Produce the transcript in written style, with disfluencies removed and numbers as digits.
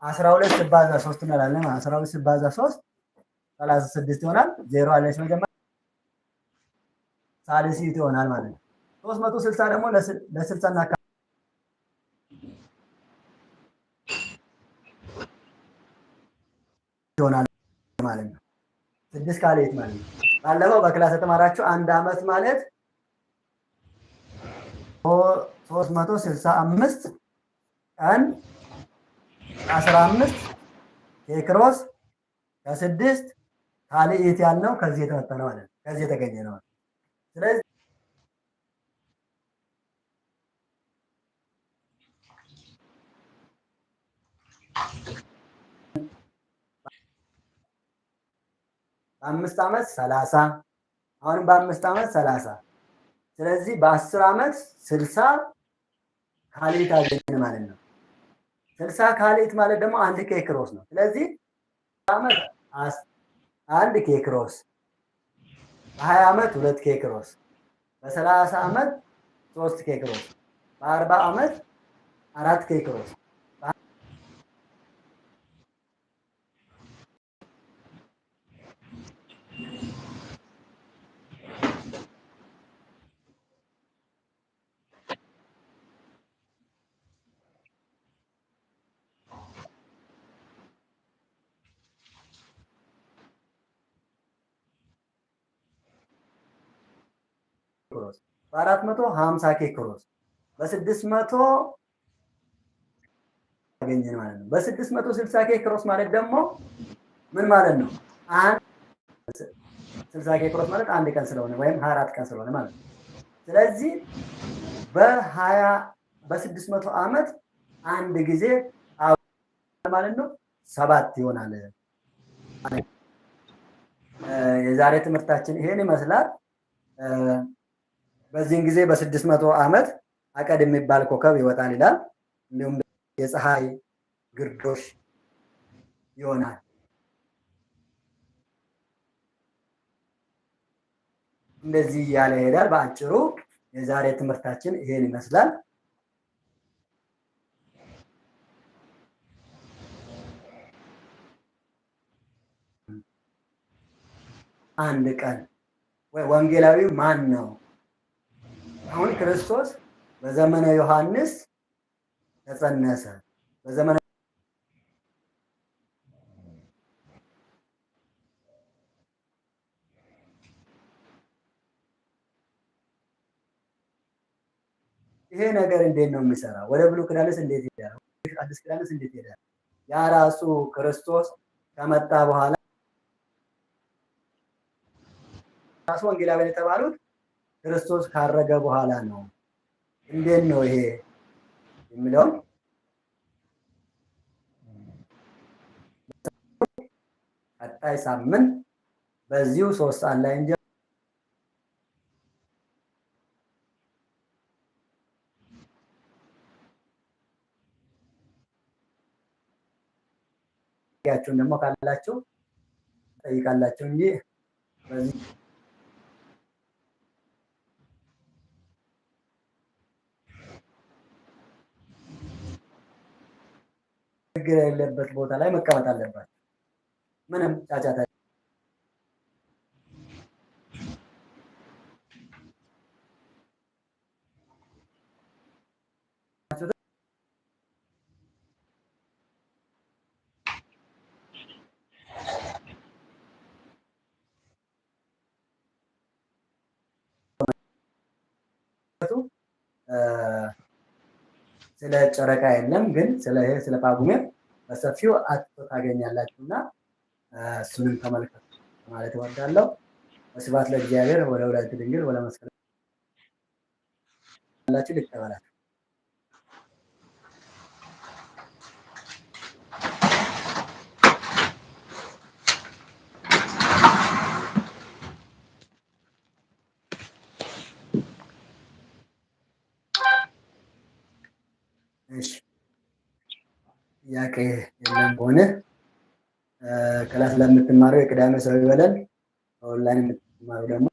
12 ሲባዛ 3 እንላለን። 12 ሲባዛ 3 36 ይሆናል። 0 አለች መጀመሪያ ሳልሲት ይሆናል ማለት ነው። 360 ደግሞ ለ60 እና ይሆናል ማለት ነው። 6 ካሌት ማለት ነው። ባለፈው በክላስ የተማራችሁ አንድ አመት ማለት 365 ቀን 15 ኬክሮስ ከ6 ካሌት ያልነው ከዚህ የተመጣ ነው ማለት ነው። ከዚህ የተገኘ ነው። ስለዚህ በ5 ዓመት 30 አሁንም በ5 ዓመት 30 ስለዚህ በ10 ዓመት 60 ካሌት አገኘን ማለት ነው። 60 ካሌት ማለት ደግሞ 1 ኬክሮስ ነው። ስለዚህ ዓመት 1 ኬክሮስ፣ በ20 ዓመት 2 ኬክሮስ፣ በ30 ዓመት 3 ኬክሮስ፣ በ40 ዓመት 4 ኬክሮስ በ450 ኬክሮስ በ600 አገኘን ማለት ነው። በ660 ኬክሮስ ማለት ደግሞ ምን ማለት ነው? 60 ኬክሮስ ማለት 1 ቀን ስለሆነ ወይም 24 ቀን ስለሆነ ማለት ነው። ስለዚህ በ600 ዓመት አንድ ጊዜ ማለት ነው 7 ይሆናል። የዛሬ ትምህርታችን ይሄን ይመስላል። በዚህን ጊዜ በ600 ዓመት አቀድ የሚባል ኮከብ ይወጣል ይላል። እንዲሁም የፀሐይ ግርዶሽ ይሆናል። እንደዚህ እያለ ይሄዳል። በአጭሩ የዛሬ ትምህርታችን ይሄን ይመስላል። አንድ ቀን ወንጌላዊው ማን ነው? አሁን ክርስቶስ በዘመነ ዮሐንስ ተጸነሰ። በዘመነ ይሄ ነገር እንዴት ነው የሚሰራው? ወደ ብሉይ ኪዳንስ እንዴት ይሄዳል? አዲስ ኪዳንስ እንዴት ይሄዳል? ያ ራሱ ክርስቶስ ከመጣ በኋላ ራሱ ወንጌላውያን የተባሉት ክርስቶስ ካረገ በኋላ ነው። እንዴት ነው ይሄ የሚለው ቀጣይ ሳምንት በዚሁ 3 ሰዓት ላይ እንጂ ያችሁን ደግሞ ካላችሁ ጠይቃላችሁ እንጂ በዚህ ችግር የሌለበት ቦታ ላይ መቀመጥ አለባችሁ። ምንም ጫጫታ ስለ ጨረቃ የለም፣ ግን ስለ ጳጉሜ በሰፊው ታገኛላችሁና እሱንም ተመልከቱ ማለት እወዳለሁ። ስብሐት ለእግዚአብሔር ወለወላዲቱ ድንግል ወለመስቀሉ ያላችሁ ልትቀበላችሁ ጥያቄ የለም ከሆነ ክላስ ለምትማረው የቅዳሜ ሰው ይበለን። ኦንላይን የምትማሩ ደግሞ